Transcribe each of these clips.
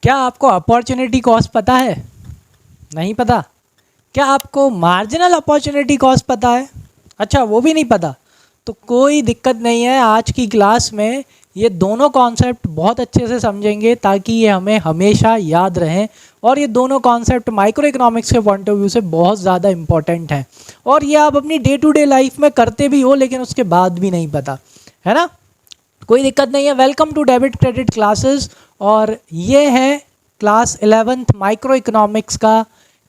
क्या आपको opportunity cost पता है? नहीं पता? क्या आपको मार्जिनल अपॉर्चुनिटी कॉस्ट पता है? अच्छा, वो भी नहीं पता तो कोई दिक्कत नहीं है। आज की क्लास में ये दोनों कॉन्सेप्ट बहुत अच्छे से समझेंगे ताकि ये हमें हमेशा याद रहें। और ये दोनों कॉन्सेप्ट माइक्रो इकोनॉमिक्स के पॉइंट ऑफ व्यू से बहुत ज़्यादा इंपॉर्टेंट हैं और ये आप अपनी डे टू डे लाइफ में करते भी हो लेकिन उसके बाद भी नहीं पता, है ना? कोई दिक्कत नहीं है। Welcome to debit credit classes और ये है क्लास 11th माइक्रो इकोनॉमिक्स का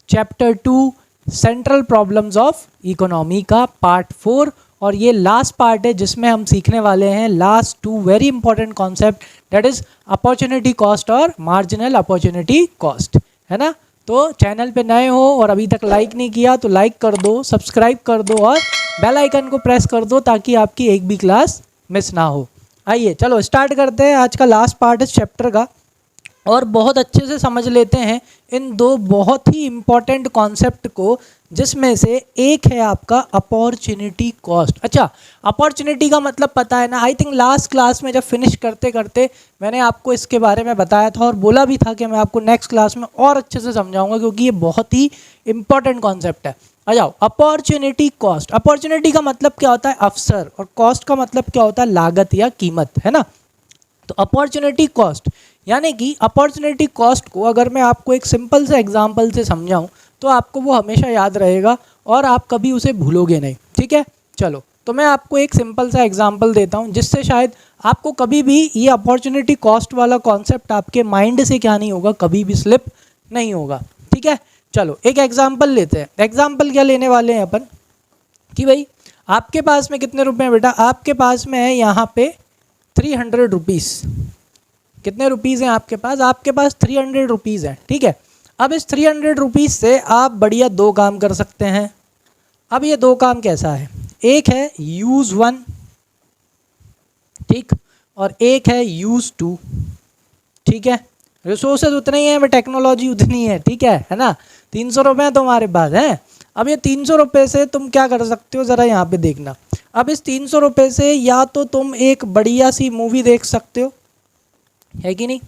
chapter 2 central problems of economy का पार्ट 4 और ये लास्ट पार्ट है जिसमें हम सीखने वाले हैं last 2 very important concept, that is opportunity cost और मार्जिनल अपॉर्चुनिटी कॉस्ट, है ना? तो चैनल पे नए हो और अभी तक लाइक नहीं किया तो लाइक कर दो, सब्सक्राइब कर दो और बेल आइकन को प्रेस कर दो ताकि आपकी एक भी क्लास मिस ना हो। आइए चलो स्टार्ट करते हैं। आज का लास्ट पार्ट इस चैप्टर का और बहुत अच्छे से समझ लेते हैं इन दो बहुत ही इम्पॉर्टेंट कॉन्सेप्ट को, जिसमें से एक है आपका अपॉर्चुनिटी कॉस्ट। अच्छा, अपॉर्चुनिटी का मतलब पता है ना? आई थिंक लास्ट क्लास में जब फिनिश करते करते मैंने आपको इसके बारे में बताया था और बोला भी था कि मैं आपको नेक्स्ट क्लास में और अच्छे से समझाऊंगा क्योंकि ये बहुत ही इंपॉर्टेंट कॉन्सेप्ट है। आ जाओ, अपॉर्चुनिटी कॉस्ट। अपॉर्चुनिटी का मतलब क्या होता है? अवसर। और कॉस्ट का मतलब क्या होता है? लागत या कीमत, है ना? तो अपॉर्चुनिटी कॉस्ट यानी कि अपॉर्चुनिटी कॉस्ट को अगर मैं आपको एक सिंपल से एग्जांपल से समझाऊं तो आपको वो हमेशा याद रहेगा और आप कभी उसे भूलोगे नहीं, ठीक है? चलो, तो मैं आपको एक सिंपल सा एग्जांपल देता हूं जिससे शायद आपको कभी भी ये अपॉर्चुनिटी कॉस्ट वाला कॉन्सेप्ट आपके माइंड से क्या नहीं होगा, कभी भी स्लिप नहीं होगा, ठीक है? चलो एक एग्जाम्पल लेते हैं। एग्जाम्पल क्या लेने वाले हैं अपन कि भाई आपके पास में कितने रुपए हैं बेटा? आपके पास में है यहाँ पे 300 रुपीज़। कितने रुपीज़ हैं आपके पास? आपके पास 300 रुपीज़ हैं, ठीक है? अब इस 300 रुपीज़ से आप बढ़िया दो काम कर सकते हैं। अब ये दो काम कैसा है? एक है यूज़ 1, ठीक, और एक है यूज़ 2, ठीक है? रिसोर्सेज उतने ही हैं, मैं टेक्नोलॉजी उतनी है, ठीक है ना? 300 रुपये तुम्हारे पास हैं। अब ये 300 रुपये से तुम क्या कर सकते हो, ज़रा यहाँ पे देखना। अब इस 300 रुपये से या तो तुम एक बढ़िया सी मूवी देख सकते हो, है कि नहीं?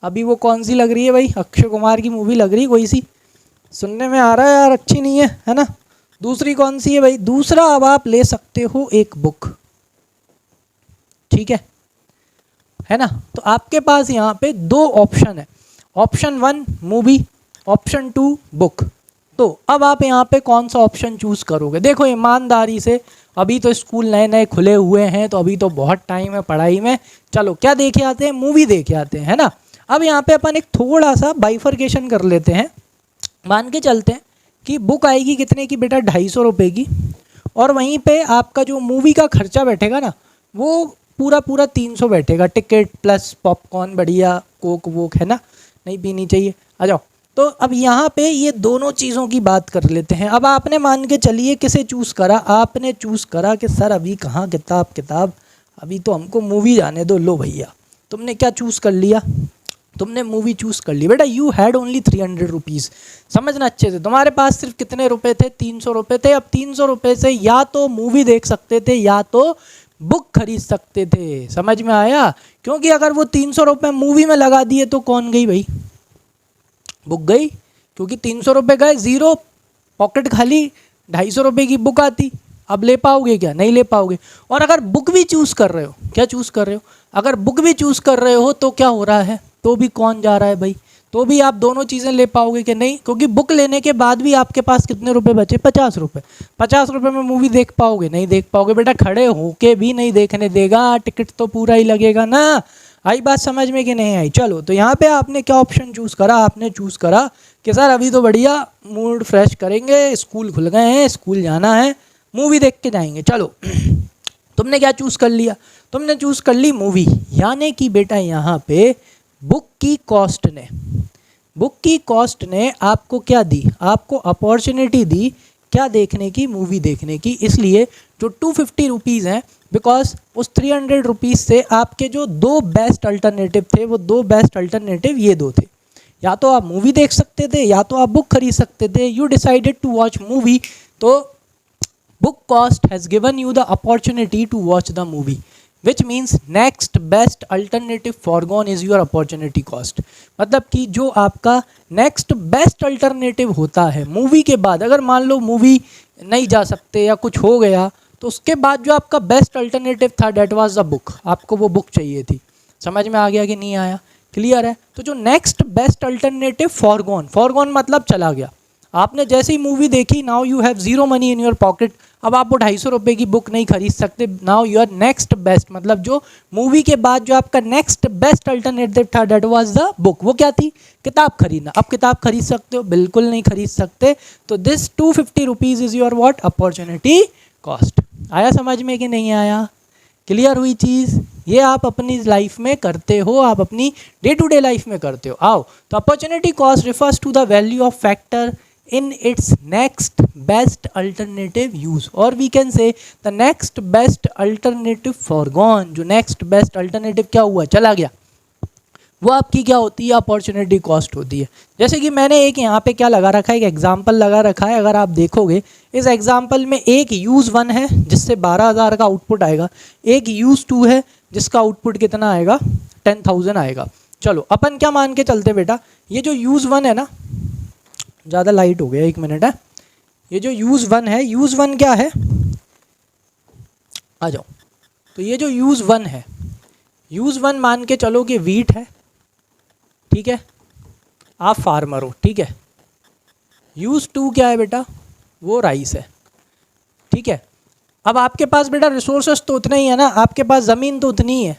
अभी वो कौन सी लग रही है भाई? अक्षय कुमार की मूवी लग रही है कोई सी, सुनने में आ रहा है यार, अच्छी नहीं है ना? दूसरी कौन सी है भाई? दूसरा अब आप ले सकते हो एक बुक, ठीक है ना? तो आपके पास यहाँ पे दो ऑप्शन है, ऑप्शन 1 मूवी, ऑप्शन 2 बुक। तो अब आप यहाँ पे कौन सा ऑप्शन चूज़ करोगे? देखो ईमानदारी से, अभी तो स्कूल नए नए खुले हुए हैं तो अभी तो बहुत टाइम है पढ़ाई में। चलो क्या देखे आते हैं? मूवी देखे आते हैं, है ना? अब यहाँ पे अपन एक थोड़ा सा बाइफरकेशन कर लेते हैं। मान के चलते हैं कि बुक आएगी कितने की बेटा? 250 रुपये की, और वहीं पे आपका जो मूवी का खर्चा बैठेगा ना वो पूरा पूरा 300 बैठेगा, टिकट प्लस पॉपकॉर्न, बढ़िया कोक वोक, है ना? नहीं पीनी चाहिए। आ जाओ, तो अब यहाँ पे ये दोनों चीज़ों की बात कर लेते हैं। अब आपने मान के चलिए किसे चूज़ करा? आपने चूज़ करा कि सर अभी कहाँ किताब, अभी तो हमको मूवी जाने दो। लो भैया, तुमने क्या चूज़ कर लिया? तुमने मूवी चूज़ कर ली बेटा। You had only 300 rupees. समझना अच्छे से, तुम्हारे पास सिर्फ कितने रुपए थे? 300 रुपये थे। अब 300 रुपये से या तो मूवी देख सकते थे या तो बुक खरीद सकते थे। समझ में आया? क्योंकि अगर वो 300 रुपये मूवी में लगा दिए तो कौन गई भाई? बुक गई, क्योंकि 300 रुपये गए, ज़ीरो, पॉकेट खाली। 250 रुपये की बुक आती, अब ले पाओगे क्या? नहीं ले पाओगे। और अगर बुक भी चूज़ कर रहे हो, क्या चूज़ कर रहे हो? अगर बुक भी चूज़ कर रहे हो तो क्या हो रहा है? तो भी कौन जा रहा है भाई? तो भी आप दोनों चीज़ें ले पाओगे कि नहीं? क्योंकि बुक लेने के बाद भी आपके पास कितने रुपए बचे? 50 रुपये। 50 रुपये में मूवी देख पाओगे? नहीं देख पाओगे बेटा। खड़े होके भी नहीं देखने देगा, टिकट तो पूरा ही लगेगा ना। आई बात समझ में कि नहीं आई? चलो, तो यहाँ पे आपने क्या ऑप्शन चूज़ करा? आपने चूज़ करा कि सर अभी तो बढ़िया मूड फ्रेश करेंगे, स्कूल खुल गए हैं, स्कूल जाना है, मूवी देख के जाएंगे। चलो तुमने क्या चूज़ कर लिया? तुमने चूज़ कर ली मूवी। यानी कि बेटा यहाँ पे बुक की कॉस्ट ने आपको क्या दी? आपको अपॉर्चुनिटी दी क्या देखने की? मूवी देखने की। इसलिए जो 250 रुपीज़ हैं, बिकॉज उस 300 रुपीज़ से आपके जो दो बेस्ट अल्टरनेटिव थे, वो दो बेस्ट अल्टरनेटिव ये दो थे। या तो आप मूवी देख सकते थे या तो आप बुक खरीद सकते थे। You decided to watch movie, तो book cost has given you the opportunity to watch the movie. Which means next best alternative forgone is your opportunity cost. मतलब कि जो आपका नेक्स्ट बेस्ट अल्टरनेटिव होता है मूवी के बाद, अगर मान लो मूवी नहीं जा सकते या कुछ हो गया, तो उसके बाद जो आपका बेस्ट अल्टरनेटिव था डेट वाज द बुक, आपको वो बुक चाहिए थी। समझ में आ गया कि नहीं आया? क्लियर है? तो जो next best alternative foregone, foregone मतलब चला गया। आपने जैसे ही मूवी देखी, now you have zero money in your pocket, अब आप वो 250 रुपये की बुक नहीं खरीद सकते। नाउ यूर नेक्स्ट बेस्ट, मतलब जो मूवी के बाद जो आपका नेक्स्ट बेस्ट अल्टरनेटिव था डेट वाज द बुक, वो क्या थी? किताब खरीदना। अब किताब खरीद सकते हो? बिल्कुल नहीं खरीद सकते। तो this 250 rupees is your what? Opportunity cost. आया समझ में कि नहीं आया? क्लियर हुई चीज़? ये आप अपनी लाइफ में करते हो, आप अपनी डे टू डे लाइफ में करते हो। आओ, तो opportunity cost refers to the value of factor in its next best alternative use, or we can say the next best alternative foregone। जो next best alternative क्या हुआ? चला गया, वो आपकी क्या होती है? अपॉर्चुनिटी कॉस्ट होती है। जैसे कि मैंने एक यहाँ पे क्या लगा रखा है, एक एग्जाम्पल लगा रखा है। अगर आप देखोगे इस एग्जाम्पल में एक यूज़ 1 है जिससे 12,000 का आउटपुट आएगा, एक यूज़ 2 है जिसका आउटपुट कितना आएगा? 10,000 आएगा। चलो अपन क्या मान के चलते बेटा, ये जो यूज़ 1 है ना, ज़्यादा लाइट हो गया, 1 मिनट है। ये जो यूज़ 1 है, यूज़ 1 क्या है? आ जाओ। तो ये जो यूज़ 1 है, यूज़ 1 मान के चलो कि वीट है, ठीक है, आप फार्मर हो, ठीक है। यूज़ 2 क्या है बेटा? वो राइस है, ठीक है। अब आपके पास बेटा रिसोर्सेस तो उतने ही है ना, आपके पास ज़मीन तो उतनी ही है।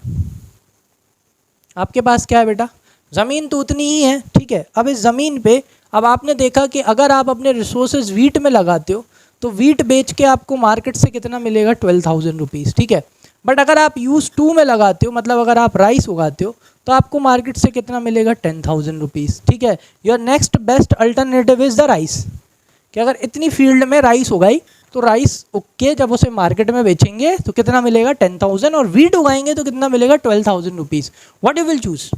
आपके पास क्या है बेटा? ज़मीन तो उतनी ही है, ठीक है। अब इस ज़मीन पे अब आपने देखा कि अगर आप अपने रिसोर्सेज वीट में लगाते हो तो वीट बेच के आपको मार्केट से कितना मिलेगा? 12,000 रुपीज़, ठीक है। बट अगर आप यूज़ 2 में लगाते हो, मतलब अगर आप राइस उगाते हो, तो आपको मार्केट से कितना मिलेगा? 10,000 रुपीज़, ठीक है। Your next best alternative is the rice, कि अगर इतनी फील्ड में राइस उगाई तो राइस उग के जब उसे मार्केट में बेचेंगे तो कितना मिलेगा? 10,000, और वीट उगाएंगे तो कितना मिलेगा? 12,000 rupees. What you will choose?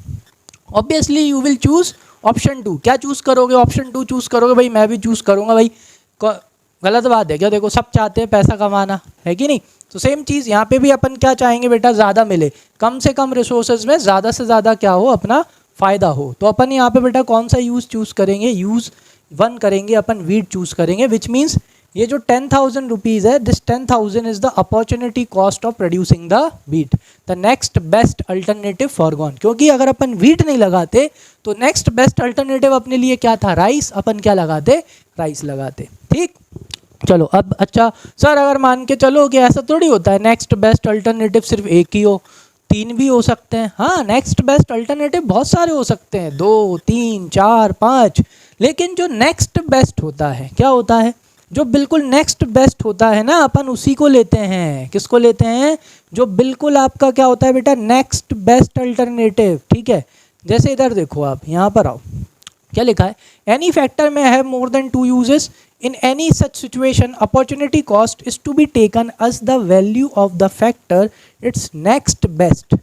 Obviously you will choose option 2। क्या चूज़ करोगे? ऑप्शन 2 चूज़ करोगे। भाई मैं भी चूज़ करूँगा भाई, गलत बात है क्या? देखो सब चाहते हैं पैसा कमाना, है कि नहीं? तो सेम चीज़ यहाँ पे भी अपन क्या चाहेंगे बेटा? ज़्यादा मिले, कम से कम रिसोर्सेज में ज़्यादा से ज़्यादा क्या हो? अपना फ़ायदा हो। तो अपन यहाँ पे बेटा कौन सा यूज़ चूज़ करेंगे? यूज़ 1 करेंगे, अपन वीट चूज़ करेंगे। विच मीन्स ये जो 10,000 रुपीज़ है, this 10,000 is the opportunity cost of producing the wheat, the next best alternative foregone. क्योंकि अगर अपन वीट नहीं लगाते तो नेक्स्ट बेस्ट अल्टरनेटिव अपने लिए क्या था? राइस। अपन क्या लगाते? राइस लगाते, ठीक। चलो अब अच्छा सर, अगर मान के चलो कि ऐसा थोड़ी होता है नेक्स्ट बेस्ट अल्टरनेटिव सिर्फ एक ही हो, 3 भी हो सकते हैं। हाँ, नेक्स्ट बेस्ट अल्टरनेटिव बहुत सारे हो सकते हैं, 2, 3, 4, 5, लेकिन जो नेक्स्ट बेस्ट होता है, क्या होता है? जो बिल्कुल नेक्स्ट बेस्ट होता है ना, अपन उसी को लेते हैं। किसको लेते हैं? जो बिल्कुल आपका क्या होता है बेटा? नेक्स्ट बेस्ट अल्टरनेटिव, ठीक है। जैसे इधर देखो, आप यहाँ पर आओ, क्या लिखा है? एनी फैक्टर में have more than 2 uses, in any such situation opportunity cost is to be taken as the value of the factor its next best,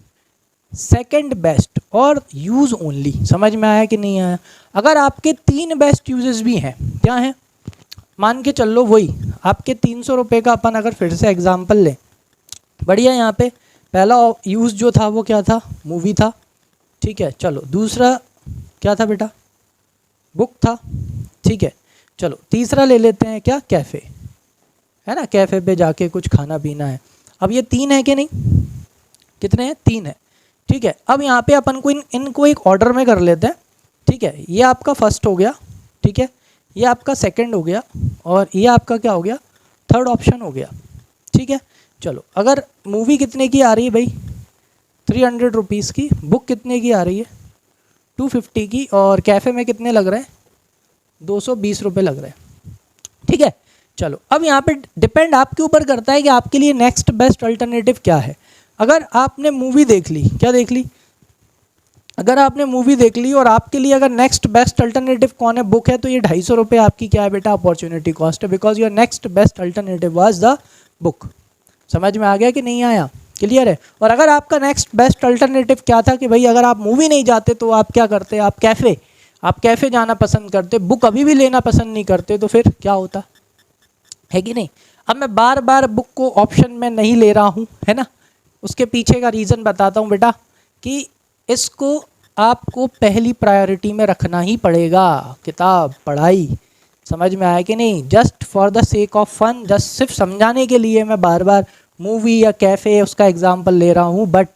second best और use only। समझ में आया कि नहीं आया? अगर आपके 3 बेस्ट यूजेस भी हैं, क्या हैं? मान के चल लो वही आपके 300 रुपये का, अपन अगर फिर से एग्जांपल लें, बढ़िया। यहाँ पे पहला यूज़ जो था वो क्या था? मूवी था, ठीक है। चलो दूसरा क्या था बेटा? बुक था, ठीक है। चलो तीसरा ले लेते हैं, क्या? कैफ़े, है ना। कैफ़े पे जाके कुछ खाना पीना है। अब ये 3 है कि नहीं? कितने हैं? 3 है, ठीक है। अब यहाँ पे अपन को इनको एक ऑर्डर में कर लेते हैं, ठीक है। ये आपका फर्स्ट हो गया, ठीक है। ये आपका सेकंड हो गया, और ये आपका क्या हो गया? थर्ड ऑप्शन हो गया, ठीक है। चलो अगर मूवी कितने की आ रही है भाई? 300 रुपीज़ की। बुक कितने की आ रही है? 250 की। और कैफ़े में कितने लग रहे हैं? 220 रुपये लग रहे हैं, ठीक है। चलो अब यहाँ पे डिपेंड आपके ऊपर करता है कि आपके लिए नेक्स्ट बेस्ट अल्टरनेटिव क्या है। अगर आपने मूवी देख ली, क्या देख ली? अगर आपने मूवी देख ली और आपके लिए अगर नेक्स्ट बेस्ट अल्टरनेटिव कौन है? बुक है, तो ये 250 रुपये आपकी क्या है बेटा? अपॉर्चुनिटी कॉस्ट है, because your next best alternative was the book. समझ में आ गया कि नहीं आया? क्लियर है? और अगर आपका नेक्स्ट बेस्ट अल्टरनेटिव क्या था कि भाई अगर आप मूवी नहीं जाते तो आप क्या करते? आप कैफ़े जाना पसंद करते, बुक अभी भी लेना पसंद नहीं करते, तो फिर क्या होता है कि नहीं? अब मैं बार बार बुक को ऑप्शन में नहीं ले रहा हूँ, है ना। उसके पीछे का रीज़न बताता हूँ बेटा कि इसको आपको पहली प्रायोरिटी में रखना ही पड़ेगा। किताब पढ़ाई समझ में आया कि नहीं? Just for the sake of fun, just सिर्फ समझाने के लिए मैं बार बार मूवी या कैफ़े उसका एग्जाम्पल ले रहा हूँ, बट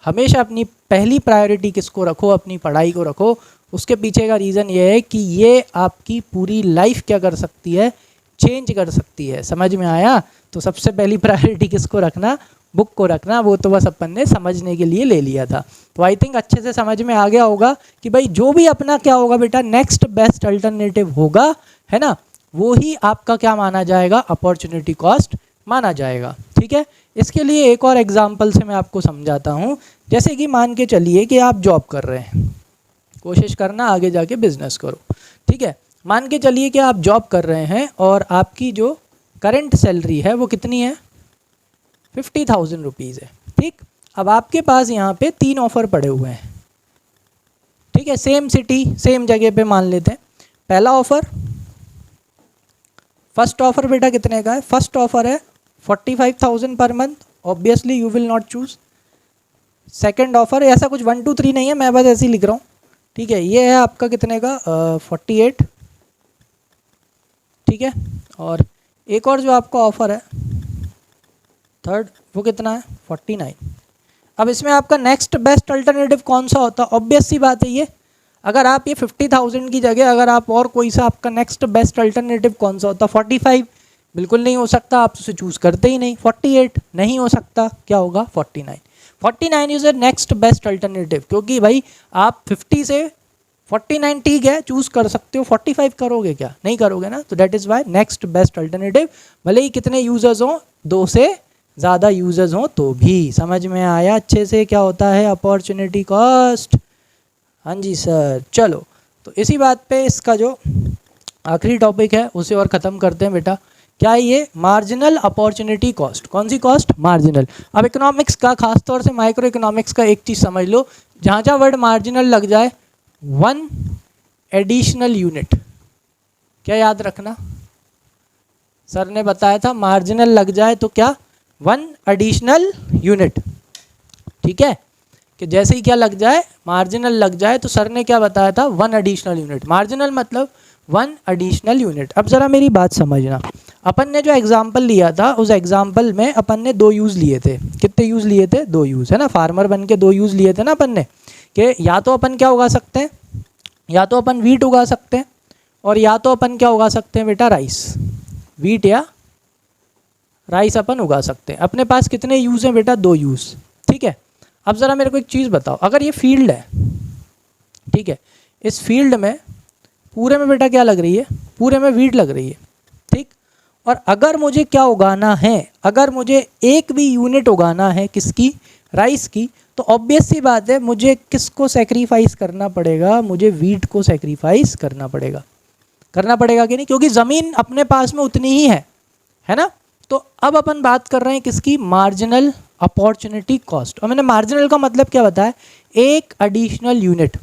हमेशा अपनी पहली प्रायोरिटी किसको रखो? अपनी पढ़ाई को रखो। उसके पीछे का रीज़न ये है कि ये आपकी पूरी लाइफ क्या कर सकती है? चेंज कर सकती है। समझ में आया? तो सबसे पहली प्रायोरिटी किसको रखना? बुक को रखना। वो तो बस अपन ने समझने के लिए ले लिया था। तो आई थिंक अच्छे से समझ में आ गया होगा कि भाई जो भी अपना क्या होगा बेटा, नेक्स्ट बेस्ट अल्टरनेटिव होगा, है ना, वो ही आपका क्या माना जाएगा? अपॉर्चुनिटी कॉस्ट माना जाएगा। ठीक है, इसके लिए एक और एग्जाम्पल से मैं आपको समझाता हूँ। जैसे कि मान के चलिए कि आप जॉब कर रहे हैं, कोशिश करना आगे जाके बिजनेस करो। ठीक है, मान के चलिए कि आप जॉब कर रहे हैं और आपकी जो करंट सैलरी है वो कितनी है? 50,000 रुपीज़ है। ठीक, अब आपके पास यहाँ पे 3 ऑफ़र पड़े हुए हैं। ठीक है, सेम सिटी सेम जगह पे मान लेते हैं। पहला ऑफ़र, फर्स्ट ऑफ़र बेटा कितने का है? फर्स्ट ऑफ़र है 45,000 per month. Obviously you will not choose. Second offer, ऐसा कुछ 1 2 3 नहीं है, मैं बस ऐसे ही लिख रहा हूँ। ठीक है, ये है आपका कितने का? 48। ठीक है, और एक और जो आपका ऑफ़र है थर्ड, वो कितना है? 49। अब इसमें आपका नेक्स्ट बेस्ट अल्टरनेटिव कौन सा होता है? ऑब्वियस सी बात है ये। अगर आप ये 50,000 की जगह अगर आप और कोई सा आपका नेक्स्ट बेस्ट अल्टरनेटिव कौन सा होता? 45। बिल्कुल नहीं हो सकता, आप उसे चूज़ करते ही नहीं। 48 नहीं हो सकता, क्या होगा? 49। 49 is A next best alternative, क्योंकि भाई आप 50 से 49 ठीक है चूज़ कर सकते हो, 45 करोगे क्या? नहीं करोगे ना। तो that is why next best alternative, भले ही कितने यूजर्स हों, 2 से ज़्यादा यूजर्स हों तो भी। समझ में आया अच्छे से क्या होता है अपॉर्चुनिटी कॉस्ट? हाँ जी सर। चलो, तो इसी बात पे इसका जो आखिरी टॉपिक है उसे और ख़त्म करते हैं बेटा। क्या है ये? Marginal opportunity cost. कौन सी कॉस्ट? मार्जिनल। अब इकोनॉमिक्स का, खासतौर से माइक्रो इकोनॉमिक्स का एक चीज़ समझ लो, जहाँ जहाँ वर्ड मार्जिनल लग जाए 1 एडिशनल यूनिट। क्या याद रखना? सर ने बताया था मार्जिनल लग जाए तो क्या? 1 एडिशनल यूनिट। ठीक है, कि जैसे ही क्या लग जाए? मार्जिनल लग जाए। तो सर ने क्या बताया था? 1 एडिशनल यूनिट। मार्जिनल मतलब 1 एडिशनल यूनिट। अब ज़रा मेरी बात समझना, अपन ने जो एग्जाम्पल लिया था उस एग्जाम्पल में अपन ने 2 यूज़ लिए थे। कितने यूज़ लिए थे? 2 यूज़, है ना। फार्मर बन के 2 यूज़ लिए थे ना अपन ने, कि या तो अपन क्या उगा सकते हैं? या तो अपन वीट उगा सकते हैं, और या तो अपन क्या उगा सकते हैं बेटा? राइस। वीट या राइस अपन उगा सकते हैं। अपने पास कितने यूज़ हैं बेटा? 2 यूज़। ठीक है, अब ज़रा मेरे को एक चीज़ बताओ, अगर ये फील्ड है, ठीक है, इस फील्ड में पूरे में बेटा क्या लग रही है? पूरे में वीट लग रही है। ठीक, और अगर मुझे क्या उगाना है? अगर मुझे एक भी यूनिट उगाना है, किसकी? राइस की, तो ऑब्वियस सी बात है मुझे किसको सेक्रीफाइस करना पड़ेगा? मुझे वीट को सेक्रीफाइस करना पड़ेगा। करना पड़ेगा कि नहीं? क्योंकि ज़मीन अपने पास में उतनी ही है ना। तो अब अपन बात कर रहे हैं किसकी? Marginal opportunity cost. और मैंने मार्जिनल का मतलब क्या बताया? एक एडिशनल यूनिट।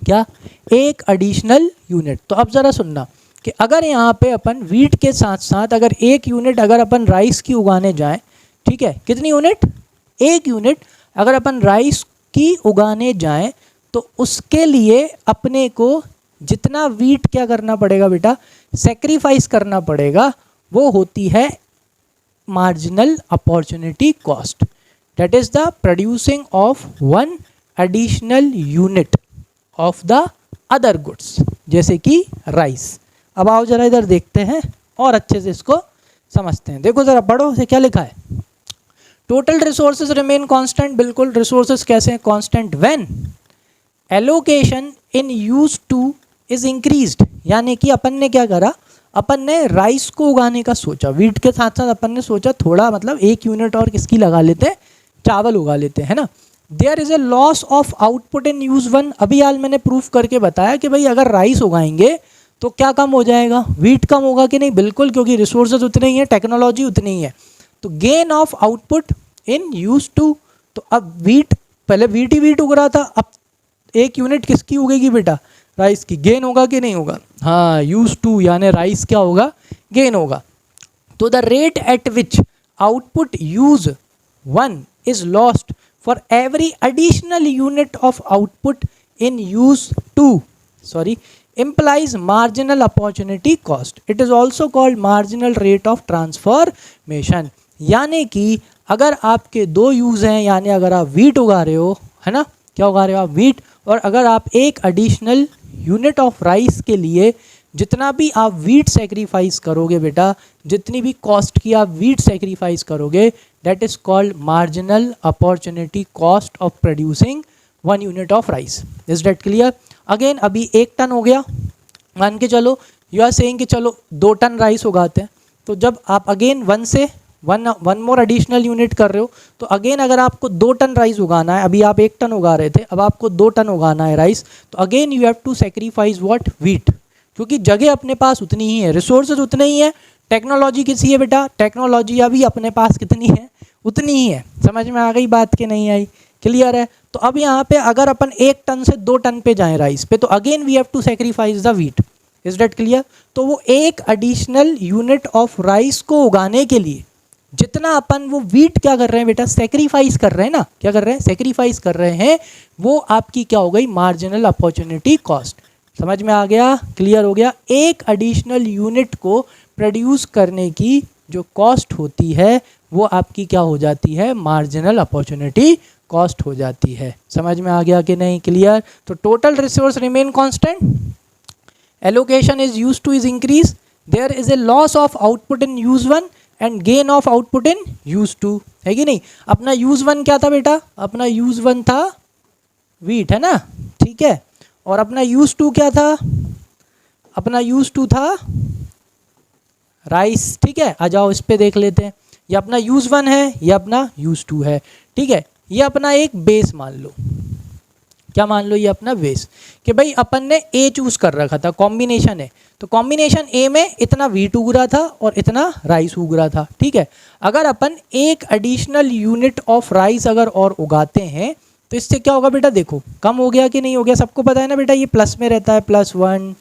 क्या? एक एडिशनल यूनिट। तो अब ज़रा सुनना कि अगर यहाँ पे अपन वीट के साथ साथ अगर एक यूनिट अगर अपन राइस की उगाने जाएं, ठीक है, कितनी यूनिट? एक यूनिट अगर अपन राइस की उगाने जाएं तो उसके लिए अपने को जितना वीट क्या करना पड़ेगा बेटा? सेक्रीफाइस करना पड़ेगा। वो होती है marginal opportunity cost. That is the producing of 1 additional unit of the other goods, जैसे कि राइस। अब आओ जरा इधर देखते हैं और अच्छे से इसको समझते हैं। देखो जरा, पढ़ो इसे, क्या लिखा है? Total resources remain constant. बिल्कुल, रिसोर्सेज कैसे हैं constant? When allocation in use to is increased. यानी कि अपन ने क्या करा? अपन ने राइस को उगाने का सोचा, वीट के साथ साथ अपन ने सोचा थोड़ा मतलब 1 यूनिट और किसकी लगा लेते हैं? चावल उगा लेते हैं, है ना। There is a loss of output in use 1। अभी हाल मैंने प्रूफ करके बताया कि भाई अगर राइस उगाएंगे तो क्या कम हो जाएगा? वीट कम होगा कि नहीं? बिल्कुल, क्योंकि रिसोर्सेज उतने ही हैं, टेक्नोलॉजी उतनी ही है। तो gain of output in use 2। तो अब वीट, पहले वीट ही वीट उग रहा था, अब 1 यूनिट किसकी उगेगी बेटा? राइस की। गेन होगा कि नहीं होगा? हाँ, यूज 2 यानी राइस क्या होगा? गेन होगा। तो the rate at which output use 1 is lost for every additional unit of output in use to implies marginal opportunity cost. It is also called marginal rate of transformation. यानी कि अगर आपके दो use हैं, यानी अगर आप वीट उगा रहे हो, है ना, क्या उगा रहे हो आप, वीट, और अगर आप एक एडिशनल यूनिट ऑफ राइस के लिए जितना भी आप वीट सेक्रीफाइस करोगे बेटा, जितनी भी कॉस्ट की आप वीट सेक्रीफाइस करोगे, that is called marginal opportunity cost of producing 1 unit of rice. Is that clear? Again अभी 1 टन हो गया, मान के चलो यू आर सेइंग कि चलो 2 टन राइस उगाते हैं, तो जब आप again one more additional unit कर रहे हो, तो अगेन अगर आपको 2 टन राइस उगाना है, अभी आप 1 टन उगा रहे थे, अब आपको 2 टन उगाना है राइस, तो again you have to sacrifice what, wheat, क्योंकि जगह अपने पास उतनी ही है, रिसोर्सेज उतने ही है. टेक्नोलॉजी किसी है बेटा, टेक्नोलॉजी अभी अपने पास कितनी है, उतनी ही है. समझ में आ गई बात कि नहीं आई? क्लियर है? तो अब यहाँ पे अगर अपन 1 टन से 2 टन पे जाएं राइस पे, तो again we have to sacrifice the wheat. Is that clear? तो वो एक एडिशनल यूनिट ऑफ राइस को उगाने के लिए जितना अपन वो वीट क्या कर रहे हैं बेटा, सेक्रीफाइस कर रहे हैं ना, क्या कर रहे हैं, सेक्रीफाइस कर रहे हैं, वो आपकी क्या हो गई, मार्जिनल अपॉर्चुनिटी कॉस्ट. समझ में आ गया? क्लियर हो गया? एक एडिशनल यूनिट को प्रोड्यूस करने की जो कॉस्ट होती है वो आपकी क्या हो जाती है, मार्जिनल अपॉर्चुनिटी कॉस्ट हो जाती है. समझ में आ गया कि नहीं? क्लियर? तो total resource remain constant, allocation is use to is increase, there is a loss of output in use 1 and gain of output in use 2, है कि नहीं? अपना यूज 1 क्या था बेटा, अपना यूज 1 था वीट, है ना, ठीक है, और अपना यूज 2 क्या था, अपना यूज 2 था राइस. ठीक है, आ जाओ इस पे देख लेते हैं. ये अपना यूज 1 है, ये अपना यूज 2 है. ठीक है, ये अपना एक बेस मान लो, क्या मान लो, ये अपना बेस, कि भाई अपन ने ए चूज कर रखा था, कॉम्बिनेशन है, तो कॉम्बिनेशन ए में इतना वीट उग रहा था और इतना राइस उग रहा था. ठीक है, अगर अपन एक एडिशनल यूनिट ऑफ राइस अगर और उगाते हैं तो इससे क्या होगा बेटा, देखो कम हो गया कि नहीं हो गया, सबको पता है ना बेटा, ये प्लस में रहता है, +1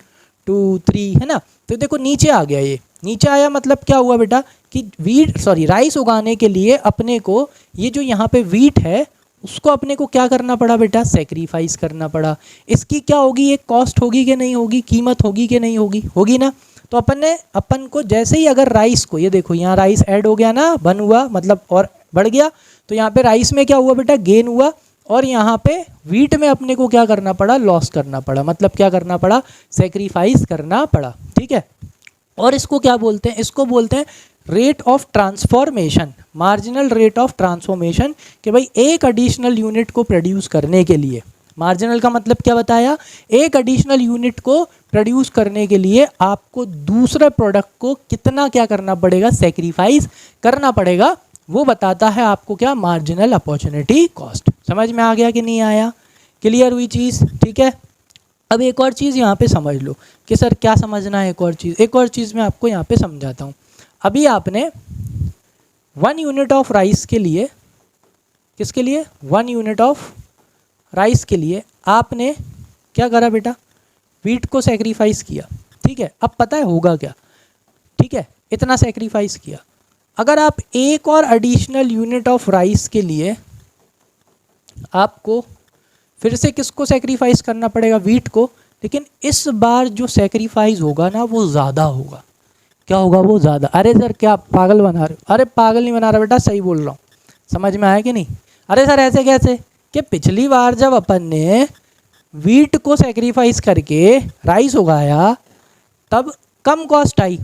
2 3, है ना. तो देखो नीचे आ गया, ये नीचे आया, मतलब क्या हुआ बेटा कि राइस उगाने के लिए अपने को ये जो यहाँ पे वीट है उसको अपने को क्या करना पड़ा बेटा, सेक्रीफाइस करना पड़ा. इसकी क्या होगी, एक कॉस्ट होगी कि नहीं होगी, कीमत होगी कि नहीं होगी, होगी ना. तो अपन को जैसे ही अगर राइस को, ये देखो यहाँ राइस ऐड हो गया ना, बन हुआ, मतलब और बढ़ गया, तो यहाँ पे राइस में क्या हुआ बेटा, गेन हुआ, और यहाँ पे वीट में अपने को क्या करना पड़ा, लॉस करना पड़ा, मतलब क्या करना पड़ा, सेक्रीफाइस करना पड़ा. ठीक है, और इसको क्या बोलते हैं, इसको बोलते हैं rate of transformation, marginal rate of transformation, कि भाई एक एडिशनल यूनिट को प्रोड्यूस करने के लिए, मार्जिनल का मतलब क्या बताया, एक एडिशनल यूनिट को प्रोड्यूस करने के लिए आपको दूसरे प्रोडक्ट को कितना क्या करना पड़ेगा, सेक्रीफाइस करना पड़ेगा, वो बताता है आपको क्या, मार्जिनल अपॉर्चुनिटी कॉस्ट. समझ में आ गया कि नहीं आया? क्लियर हुई चीज़? ठीक है, अब एक और चीज़ यहाँ पे समझ लो कि सर क्या समझना है, एक और चीज़ मैं आपको यहाँ पे समझाता हूँ. अभी आपने 1 यूनिट ऑफ राइस के लिए, किसके लिए, 1 यूनिट ऑफ राइस के लिए आपने क्या करा बेटा, वीट को सेक्रीफाइस किया. ठीक है, अब पता है होगा क्या, ठीक है, इतना सेक्रीफाइस किया. अगर आप एक और एडिशनल यूनिट ऑफ राइस के लिए आपको फिर से किसको सेक्रीफाइस करना पड़ेगा, वीट को, लेकिन इस बार जो सेक्रीफाइस होगा ना वो ज़्यादा होगा. क्या होगा, वो ज़्यादा. अरे सर क्या पागल बना रहे हो, अरे पागल नहीं बना रहा बेटा, सही बोल रहा हूँ. समझ में आया कि नहीं? अरे सर ऐसे कैसे, कि पिछली बार जब अपन ने वीट को सेक्रीफाइस करके राइस उगाया तब कम कॉस्ट आई,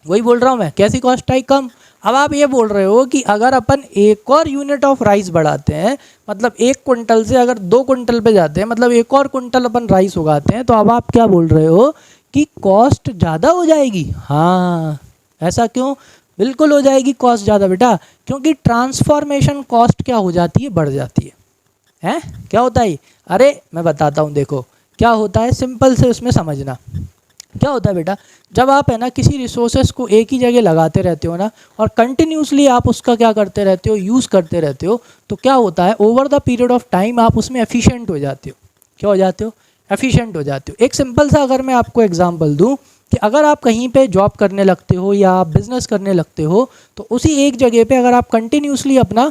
वही बोल रहा हूँ मैं, कैसी कॉस्ट आई, कम. अब आप ये बोल रहे हो कि अगर अपन एक और यूनिट ऑफ राइस बढ़ाते हैं, मतलब 1 क्विंटल से अगर 2 क्विंटल पे जाते हैं, मतलब 1 और क्विंटल अपन राइस उगाते हैं, तो अब आप क्या बोल रहे हो कि कॉस्ट ज़्यादा हो जाएगी. हाँ, ऐसा क्यों, बिल्कुल हो जाएगी कॉस्ट ज़्यादा बेटा, क्योंकि ट्रांसफॉर्मेशन कॉस्ट क्या हो जाती है, बढ़ जाती है. हैं, क्या होता है, अरे मैं बताता हूँ, देखो क्या होता है, सिंपल से उसमें समझना. क्या होता है बेटा, जब आप है ना किसी रिसोर्सेज को एक ही जगह लगाते रहते हो ना, और कंटिन्यूसली आप उसका क्या करते रहते हो, यूज़ करते रहते हो, तो क्या होता है, over the period of time आप उसमें एफिशिएंट हो जाते हो. क्या हो जाते हो, एफिशिएंट हो जाते हो. एक सिंपल सा अगर मैं आपको एग्जांपल दूं कि अगर आप कहीं पे जॉब करने लगते हो या आप बिज़नेस करने लगते हो, तो उसी एक जगह पे अगर आप कंटिन्यूसली अपना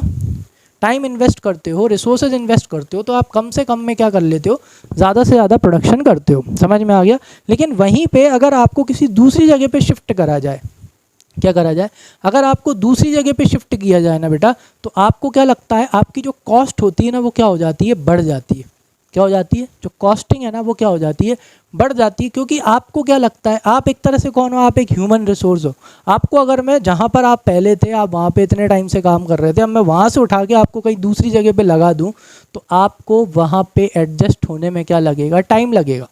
टाइम इन्वेस्ट करते हो, रिसोर्सेज इन्वेस्ट करते हो, तो आप कम से कम में क्या कर लेते हो, ज़्यादा से ज़्यादा प्रोडक्शन करते हो। समझ में आ गया। लेकिन वहीं पे अगर आपको किसी दूसरी जगह पे शिफ्ट करा जाए, क्या करा जाए, अगर आपको दूसरी जगह पे शिफ्ट किया जाए ना बेटा, तो आपको क्या लगता है, आपकी जो कॉस्ट होती है ना वो क्या हो जाती है, बढ़ जाती है। क्या हो जाती है, जो कॉस्टिंग है ना वो क्या हो जाती है, बढ़ जाती है। क्योंकि आपको क्या लगता है, आप एक तरह से कौन हो, आप एक ह्यूमन रिसोर्स हो। आपको अगर मैं जहाँ पर आप पहले थे, आप वहाँ पे इतने टाइम से काम कर रहे थे, अब मैं वहाँ से उठा के आपको कहीं दूसरी जगह पे लगा दूँ, तो आपको वहाँ पे एडजस्ट होने में क्या लगेगा, टाइम लगेगा।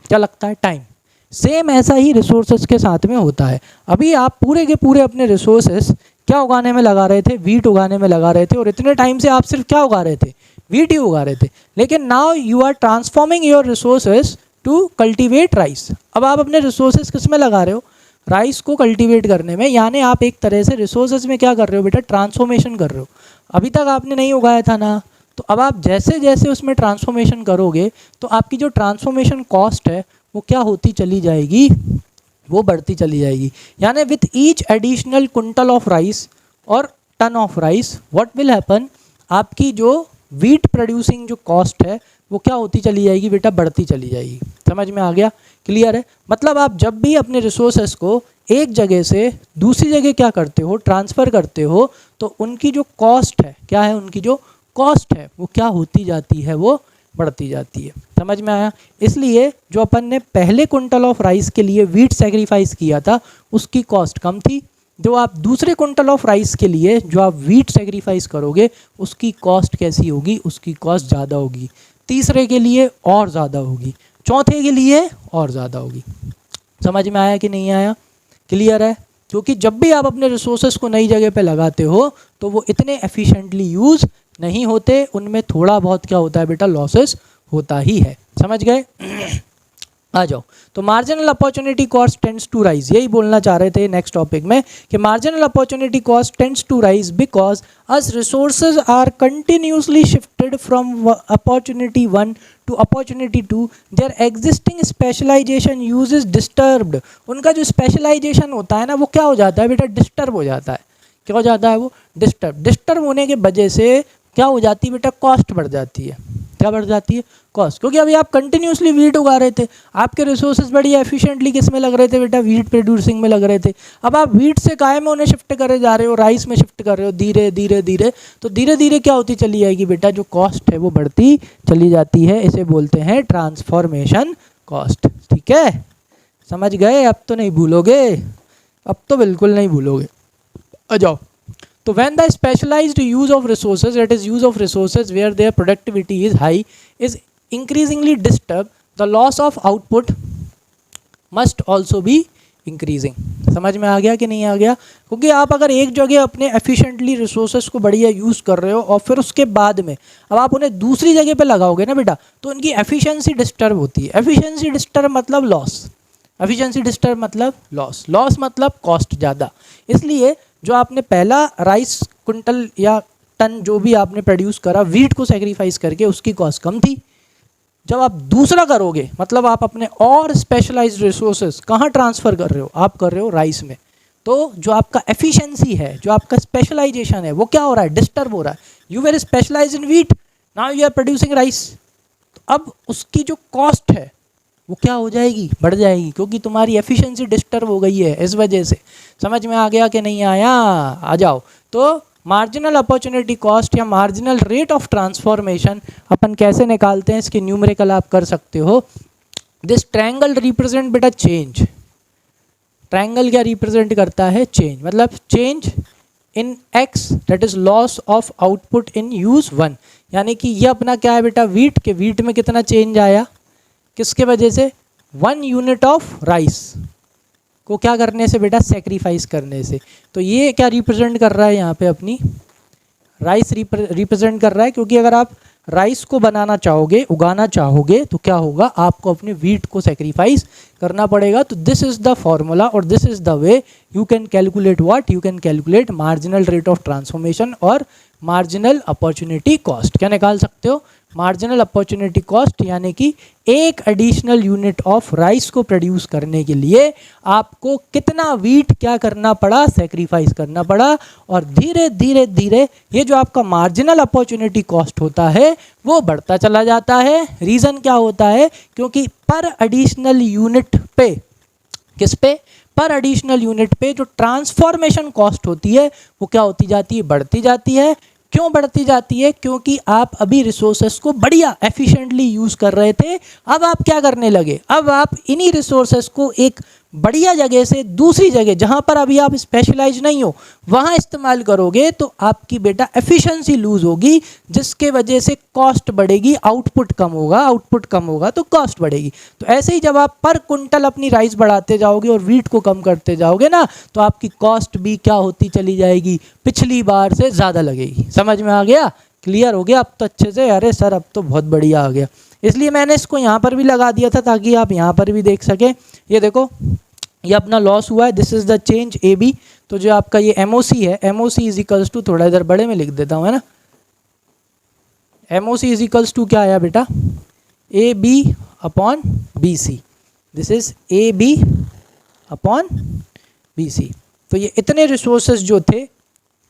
क्या लगता है, टाइम। सेम ऐसा ही रिसोर्सेज के साथ में होता है। अभी आप पूरे के पूरे अपने रिसोर्सेज क्या उगाने में लगा रहे थे, वीट उगाने में लगा रहे थे, और इतने टाइम से आप सिर्फ क्या उगा रहे थे, वीट ही उगा रहे थे। लेकिन now you are transforming your resources to cultivate rice. अब आप अपने रिसोर्सेज किस में लगा रहे हो, राइस को कल्टीवेट करने में। यानी आप एक तरह से रिसोर्सेज में क्या कर रहे हो बेटा, ट्रांसफॉर्मेशन कर रहे हो। अभी तक आपने नहीं उगाया था ना, तो अब आप जैसे जैसे उसमें ट्रांसफॉर्मेशन करोगे तो आपकी जो ट्रांसफॉर्मेशन कॉस्ट है वो क्या होती चली जाएगी, वो बढ़ती चली जाएगी। यानी with each additional quintal of rice और ton of rice what will happen, आपकी जो वीट प्रोड्यूसिंग जो कॉस्ट है वो क्या होती चली जाएगी बेटा, बढ़ती चली जाएगी। समझ में आ गया, क्लियर है। मतलब आप जब भी अपने रिसोर्सेस को एक जगह से दूसरी जगह क्या करते हो, ट्रांसफ़र करते हो, तो उनकी जो कॉस्ट है, क्या है, उनकी जो कॉस्ट है वो क्या होती जाती है, वो बढ़ती जाती है। समझ में आया। इसलिए जो अपन ने पहले क्विंटल ऑफ राइस के लिए वीट सेक्रीफाइस किया था उसकी कॉस्ट कम थी। जो आप दूसरे क्विंटल ऑफ राइस के लिए जो आप वीट सेक्रीफाइस करोगे उसकी कॉस्ट कैसी होगी, उसकी कॉस्ट ज़्यादा होगी। तीसरे के लिए और ज़्यादा होगी, चौथे के लिए और ज़्यादा होगी। समझ में आया कि नहीं आया, क्लियर है। क्योंकि जब भी आप अपने रिसोर्सेज को नई जगह पे लगाते हो तो वो इतने एफिशिएंटली यूज़ नहीं होते, उनमें थोड़ा बहुत क्या होता है बेटा, लॉसेस होता ही है। समझ गए। आ जाओ। तो marginal opportunity cost tends to rise, यही बोलना चाह रहे थे नेक्स्ट टॉपिक में कि marginal opportunity cost tends to rise because as resources are continuously shifted from opportunity 1 to opportunity 2, their existing specialisation use is disturbed. उनका जो स्पेशलाइजेशन होता है ना वो क्या हो जाता है बेटा, डिस्टर्ब हो जाता है। क्या हो जाता है वो, डिस्टर्ब होने के वजह से क्या हो जाती है बेटा, कॉस्ट बढ़ जाती है। क्या बढ़ जाती है, कॉस्ट। क्योंकि अभी आप कंटिन्यूसली वीट उगा रहे थे, आपके रिसोर्सेज बढ़िया एफिशिएंटली किस में लग रहे थे बेटा, वीट प्रोड्यूसिंग में लग रहे थे। अब आप वीट से काय में उन्हें शिफ्ट करे जा रहे हो, राइस में शिफ्ट कर रहे हो, धीरे धीरे धीरे। तो धीरे धीरे क्या होती चली जाएगी बेटा, जो कॉस्ट है वो बढ़ती चली जाती है। इसे बोलते हैं ट्रांसफॉर्मेशन कॉस्ट। ठीक है, समझ गए। अब तो नहीं भूलोगे, अब तो बिल्कुल नहीं भूलोगे। आ जाओ। तो when the specialized use of resources, that is use of resources where their productivity is high, is increasingly disturbed, the loss of output must also be increasing। समझ में आ गया कि नहीं आ गया। क्योंकि आप अगर एक जगह अपने एफिशिएंटली रिसोर्सेज को बढ़िया यूज़ कर रहे हो और फिर उसके बाद में अब आप उन्हें दूसरी जगह पे लगाओगे ना बेटा, तो उनकी एफिशिएंसी डिस्टर्ब होती है। एफिशिएंसी डिस्टर्ब मतलब लॉस, एफिशिएंसी डिस्टर्ब मतलब लॉस, लॉस मतलब कॉस्ट ज़्यादा। इसलिए जो आपने पहला राइस क्विंटल या टन जो भी आपने प्रोड्यूस करा वीट को सेक्रीफाइस करके, उसकी कॉस्ट कम थी। जब आप दूसरा करोगे मतलब आप अपने और स्पेशलाइज्ड रिसोर्सेज कहाँ ट्रांसफ़र कर रहे हो, आप कर रहे हो राइस में। तो जो आपका एफिशिएंसी है, जो आपका स्पेशलाइजेशन है, वो क्या हो रहा है, डिस्टर्ब हो रहा है। You were specialise in wheat, now you are producing rice. तो अब उसकी जो कॉस्ट है वो क्या हो जाएगी, बढ़ जाएगी, क्योंकि तुम्हारी एफिशिएंसी डिस्टर्ब हो गई है इस वजह से। समझ में आ गया कि नहीं आया। आ जाओ। तो मार्जिनल अपॉर्चुनिटी कॉस्ट या मार्जिनल रेट ऑफ ट्रांसफॉर्मेशन अपन कैसे निकालते हैं, इसकी न्यूमेरिकल आप कर सकते हो। दिस ट्रायंगल रिप्रेजेंट बेटा चेंज। ट्रायंगल क्या रिप्रेजेंट करता है, चेंज। मतलब change in x, that is loss of output in use 1। यानी कि ये अपना क्या है बेटा, वीट के, वीट में कितना चेंज आया, किसके वजह से, 1 यूनिट ऑफ राइस को क्या करने से बेटा, सेक्रीफाइस करने से। तो ये क्या रिप्रेजेंट कर रहा है यहाँ पे, अपनी राइस रिप्रेजेंट कर रहा है। क्योंकि अगर आप राइस को बनाना चाहोगे, उगाना चाहोगे, तो क्या होगा, आपको अपने वीट को सेक्रीफाइस करना पड़ेगा। तो दिस इज़ द फॉर्मूला और this is the way you can calculate what, you can calculate marginal rate of transformation और मार्जिनल अपॉर्चुनिटी कॉस्ट। क्या निकाल सकते हो? मार्जिनल अपॉर्चुनिटी कॉस्ट, यानी कि एक एडिशनल यूनिट ऑफ राइस को प्रोड्यूस करने के लिए आपको कितना वीट क्या करना पड़ा, सेक्रीफाइस करना पड़ा। और धीरे धीरे धीरे ये जो आपका मार्जिनल अपॉर्चुनिटी कॉस्ट होता है वो बढ़ता चला जाता है। रीज़न क्या होता है? क्योंकि पर एडिशनल यूनिट पे, किस पे? पर एडिशनल यूनिट पे जो ट्रांसफॉर्मेशन कॉस्ट होती है वो क्या होती जाती है? बढ़ती जाती है। क्यों बढ़ती जाती है? क्योंकि आप अभी रिसोर्सेस को बढ़िया एफिशिएंटली यूज़ कर रहे थे, अब आप क्या करने लगे? अब आप इन्हीं रिसोर्सेस को एक बढ़िया जगह से दूसरी जगह जहाँ पर अभी आप स्पेशलाइज नहीं हो वहाँ इस्तेमाल करोगे, तो आपकी बेटा एफिशिएंसी लूज होगी, जिसके वजह से कॉस्ट बढ़ेगी, आउटपुट कम होगा, आउटपुट कम होगा तो कॉस्ट बढ़ेगी। तो ऐसे ही जब आप पर कुंटल अपनी राइस बढ़ाते जाओगे और वीट को कम करते जाओगे ना, तो आपकी कॉस्ट भी क्या होती चली जाएगी? पिछली बार से ज़्यादा लगेगी। समझ में आ गया? क्लियर हो गया अब तो अच्छे से? अरे सर अब तो बहुत बढ़िया आ गया। इसलिए मैंने इसको यहाँ पर भी लगा दिया था ताकि आप यहाँ पर भी देख सकें। ये देखो, ये अपना लॉस हुआ है, this is the change A B. तो जो आपका ये एमओसी है, एमओसी इज इक्वल्स टू, थोड़ा इधर बड़े में लिख देता हूँ, है ना, एमओसी इज इक्वल्स टू क्या आया बेटा? A B upon B C. This is A B upon B C. तो ये इतने रिसोर्सेज जो थे,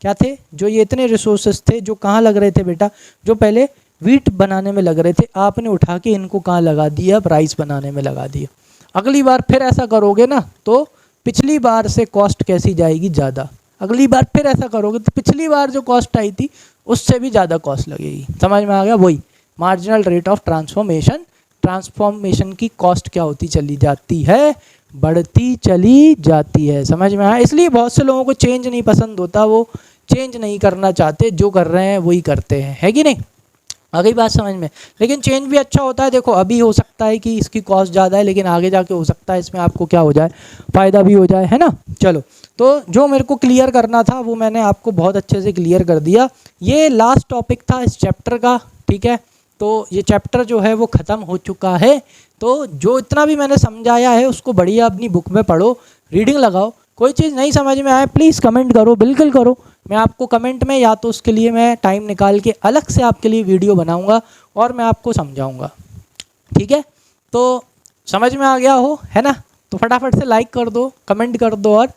क्या थे? जो ये इतने रिसोर्सेज थे जो कहाँ लग रहे थे बेटा? जो पहले वीट बनाने में लग रहे थे, आपने उठा के इनको कहाँ लगा दिया? अब राइस बनाने में लगा दिया। अगली बार फिर ऐसा करोगे ना तो पिछली बार से कॉस्ट कैसी जाएगी? ज़्यादा। अगली बार फिर ऐसा करोगे तो पिछली बार जो कॉस्ट आई थी उससे भी ज़्यादा कॉस्ट लगेगी। समझ में आ गया? वही marginal rate of transformation, transformation की कॉस्ट क्या होती चली जाती है? बढ़ती चली जाती है। समझ में आया? इसलिए बहुत से लोगों को चेंज नहीं पसंद होता, वो चेंज नहीं करना चाहते, जो कर रहे हैं वही करते हैं, है कि नहीं? आ गई बात समझ में? लेकिन चेंज भी अच्छा होता है। देखो अभी हो सकता है कि इसकी कॉस्ट ज़्यादा है, लेकिन आगे जाके हो सकता है इसमें आपको क्या हो जाए? फ़ायदा भी हो जाए, है ना? चलो, तो जो मेरे को क्लियर करना था वो मैंने आपको बहुत अच्छे से क्लियर कर दिया। ये लास्ट टॉपिक था इस चैप्टर का, ठीक है? तो ये चैप्टर जो है वो ख़त्म हो चुका है। तो जो इतना भी मैंने समझाया है उसको बढ़िया अपनी बुक में पढ़ो, रीडिंग लगाओ। कोई चीज़ नहीं समझ में आए प्लीज़ कमेंट करो, बिल्कुल करो। मैं आपको कमेंट में या तो उसके लिए मैं टाइम निकाल के अलग से आपके लिए वीडियो बनाऊंगा और मैं आपको समझाऊंगा, ठीक है? तो समझ में आ गया हो, है ना? तो फटाफट से लाइक कर दो, कमेंट कर दो और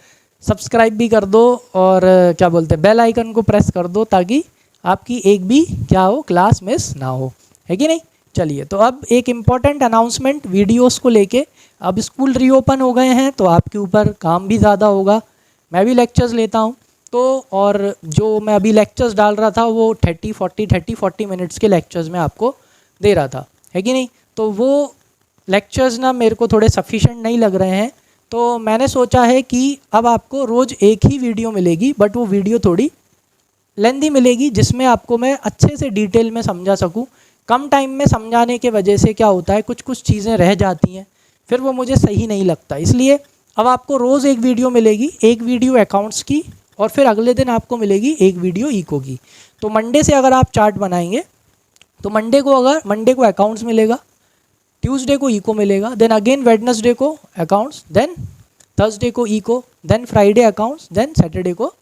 सब्सक्राइब भी कर दो, और क्या बोलते हैं, बेल आइकन को प्रेस कर दो ताकि आपकी एक भी क्या हो, क्लास मिस ना हो, है कि नहीं? चलिए, तो अब एक इम्पॉर्टेंट अनाउंसमेंट वीडियोस को लेके। अब स्कूल रीओपन हो गए हैं तो आपके ऊपर काम भी ज़्यादा होगा। मैं भी लेक्चर्स लेता हूँ, तो और जो मैं अभी लेक्चर्स डाल रहा था वो 30-40 मिनट्स के लेक्चर्स में आपको दे रहा था, है कि नहीं? तो वो लेक्चर्स ना मेरे को थोड़े सफिशेंट नहीं लग रहे हैं, तो मैंने सोचा है कि अब आपको रोज़ एक ही वीडियो मिलेगी, बट वो वीडियो थोड़ी लेंदी मिलेगी, जिसमें आपको मैं अच्छे से डिटेल में समझा सकूं। कम टाइम में समझाने के वजह से क्या होता है, कुछ कुछ चीज़ें रह जाती हैं, फिर वो मुझे सही नहीं लगता। इसलिए अब आपको रोज़ एक वीडियो मिलेगी, एक वीडियो अकाउंट्स की और फिर अगले दिन आपको मिलेगी एक वीडियो इको की। तो मंडे से अगर आप चार्ट बनाएंगे तो मंडे को अकाउंट्स मिलेगा, ट्यूसडे को इको मिलेगा, देन अगेन वेडनेसडे को अकाउंट्स, देन थर्सडे को eco, then Friday accounts, then Saturday को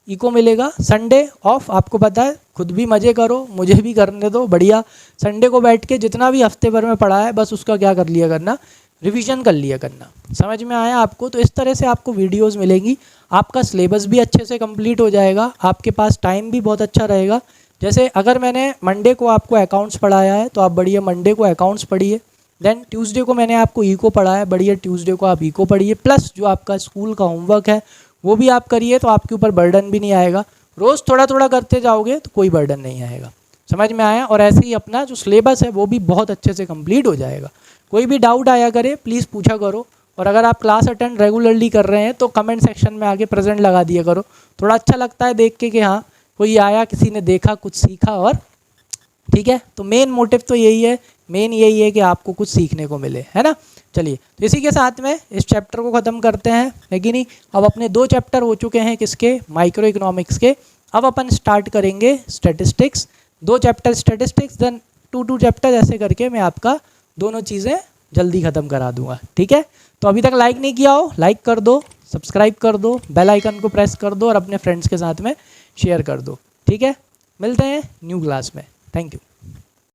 इको मिलेगा। संडे ऑफ, आपको पता है, खुद भी मज़े करो, मुझे भी करने दो बढ़िया। संडे को बैठ के जितना भी हफ्ते भर में पढ़ा है बस उसका क्या कर लिया करना, रिवीजन कर लिया करना। समझ में आया आपको? तो इस तरह से आपको वीडियोस मिलेंगी, आपका सिलेबस भी अच्छे से कंप्लीट हो जाएगा, आपके पास टाइम भी बहुत अच्छा रहेगा। जैसे अगर मैंने मंडे को आपको अकाउंट्स पढ़ाया है तो आप बढ़िया मंडे को अकाउंट्स पढ़िए, देन ट्यूसडे को मैंने आपको इको पढ़ाया है, बढ़िया ट्यूसडे को आप इको पढ़िए, प्लस जो आपका स्कूल का होमवर्क है वो भी आप करिए, तो आपके ऊपर बर्डन भी नहीं आएगा। रोज़ थोड़ा थोड़ा करते जाओगे तो कोई बर्डन नहीं आएगा। समझ में आया? और ऐसे ही अपना जो सिलेबस है वो भी बहुत अच्छे से कंप्लीट हो जाएगा। कोई भी डाउट आया करे प्लीज़ पूछा करो, और अगर आप क्लास अटेंड रेगुलरली कर रहे हैं तो कमेंट सेक्शन में आके प्रेजेंट लगा दिया करो। थोड़ा अच्छा लगता है देख के कि हाँ कोई आया, किसी ने देखा, कुछ सीखा, और ठीक है। तो मेन मोटिव तो यही है, मेन यही है कि आपको कुछ सीखने को मिले, है ना? चलिए, तो इसी के साथ में इस चैप्टर को ख़त्म करते हैं, है कि नहीं? अब अपने 2 चैप्टर हो चुके हैं, किसके? माइक्रो इकोनॉमिक्स के। अब अपन स्टार्ट करेंगे statistics, 2 chapter statistics, then 2 chapter, ऐसे करके मैं आपका दोनों चीज़ें जल्दी ख़त्म करा दूंगा, ठीक है। तो अभी तक लाइक नहीं किया हो, लाइक कर दो, सब्सक्राइब कर दो, बेल आइकन को प्रेस कर दो और अपने फ्रेंड्स के साथ में शेयर कर दो, ठीक है। मिलते हैं न्यू क्लास में, थैंक यू।